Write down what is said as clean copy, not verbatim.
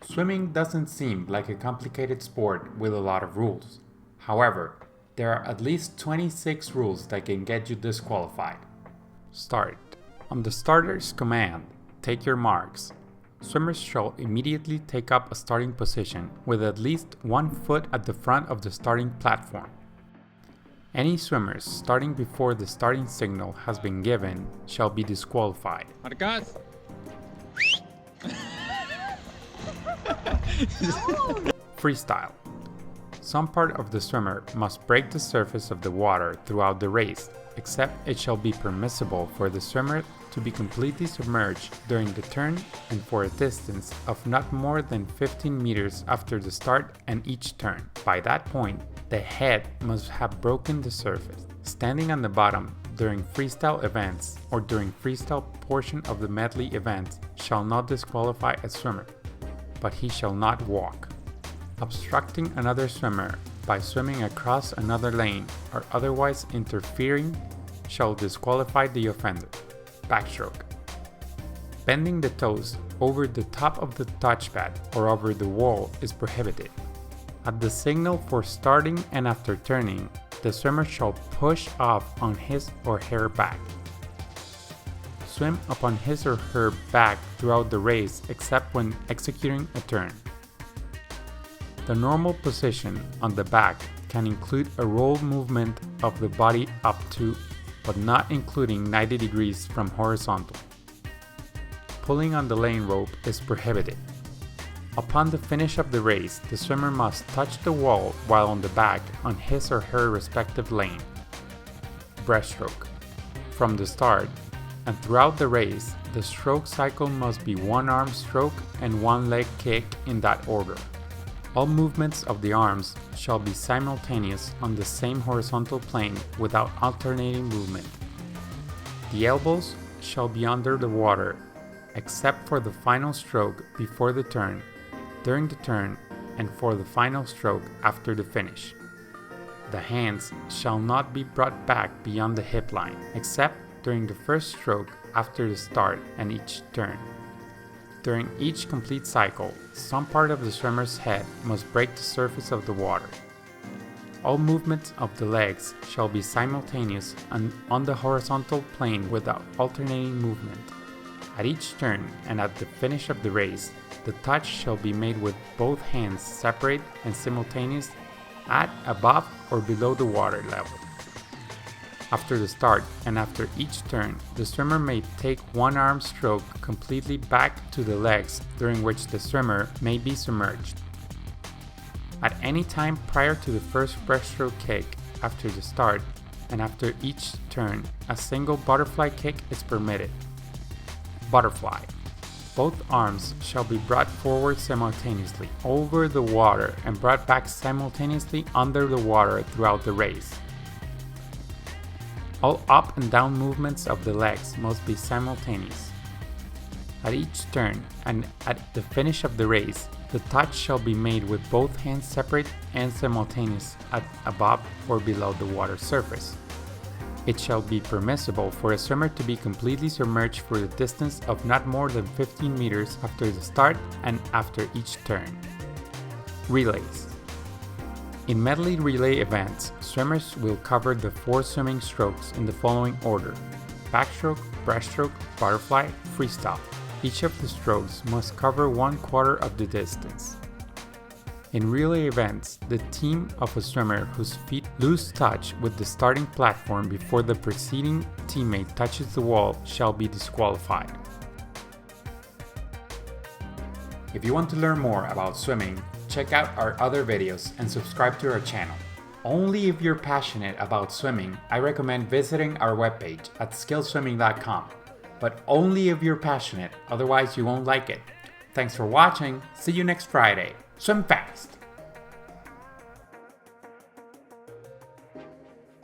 Swimming doesn't seem like a complicated sport with a lot of rules. However, there are at least 26 rules that can get you disqualified. Start. On the starter's command, take your marks. Swimmers shall immediately take up a starting position with at least 1 foot at the front of the starting platform. Any swimmers starting before the starting signal has been given shall be disqualified. Marcas. Freestyle. Some part of the swimmer must break the surface of the water throughout the race, except it shall be permissible for the swimmer to be completely submerged during the turn and for a distance of not more than 15 meters after the start and each turn. By that point, the head must have broken the surface. Standing on the bottom during freestyle events or during freestyle portion of the medley events shall not disqualify a swimmer, but he shall not walk. Obstructing another swimmer by swimming across another lane or otherwise interfering shall disqualify the offender. Backstroke. Bending the toes over the top of the touchpad or over the wall is prohibited. At the signal for starting and after turning, the swimmer shall push off on his or her back. Swim upon his or her back throughout the race except when executing a turn. The normal position on the back can include a roll movement of the body up to, but not including 90 degrees from horizontal. Pulling on the lane rope is prohibited. Upon the finish of the race, the swimmer must touch the wall while on the back on his or her respective lane. Breaststroke. From the start and throughout the race, the stroke cycle must be 1 arm stroke and 1 leg kick in that order. All movements of the arms shall be simultaneous on the same horizontal plane without alternating movement. The elbows shall be under the water, except for the final stroke before the turn, during the turn, and for the final stroke after the finish. The hands shall not be brought back beyond the hip line, except during the first stroke after the start and each turn. During each complete cycle, some part of the swimmer's head must break the surface of the water. All movements of the legs shall be simultaneous and on the horizontal plane without alternating movement. At each turn and at the finish of the race, the touch shall be made with both hands separate and simultaneous at, above, or below the water level. After the start and after each turn, the swimmer may take 1 arm stroke completely back to the legs, during which the swimmer may be submerged. At any time prior to the first breaststroke kick, after the start, and after each turn, a single butterfly kick is permitted. Butterfly. Both arms shall be brought forward simultaneously over the water and brought back simultaneously under the water throughout the race. All up and down movements of the legs must be simultaneous. At each turn and at the finish of the race, the touch shall be made with both hands separate and simultaneous at above or below the water surface. It shall be permissible for a swimmer to be completely submerged for the distance of not more than 15 meters after the start and after each turn. Relays. In medley relay events, swimmers will cover the 4 swimming strokes in the following order: backstroke, breaststroke, butterfly, freestyle. Each of the strokes must cover 1/4 of the distance. In relay events, the team of a swimmer whose feet lose touch with the starting platform before the preceding teammate touches the wall shall be disqualified. If you want to learn more about swimming, check out our other videos and subscribe to our channel. Only if you're passionate about swimming, I recommend visiting our webpage at skillswimming.com. But only if you're passionate, otherwise you won't like it. Thanks for watching, see you next Friday. Swim fast!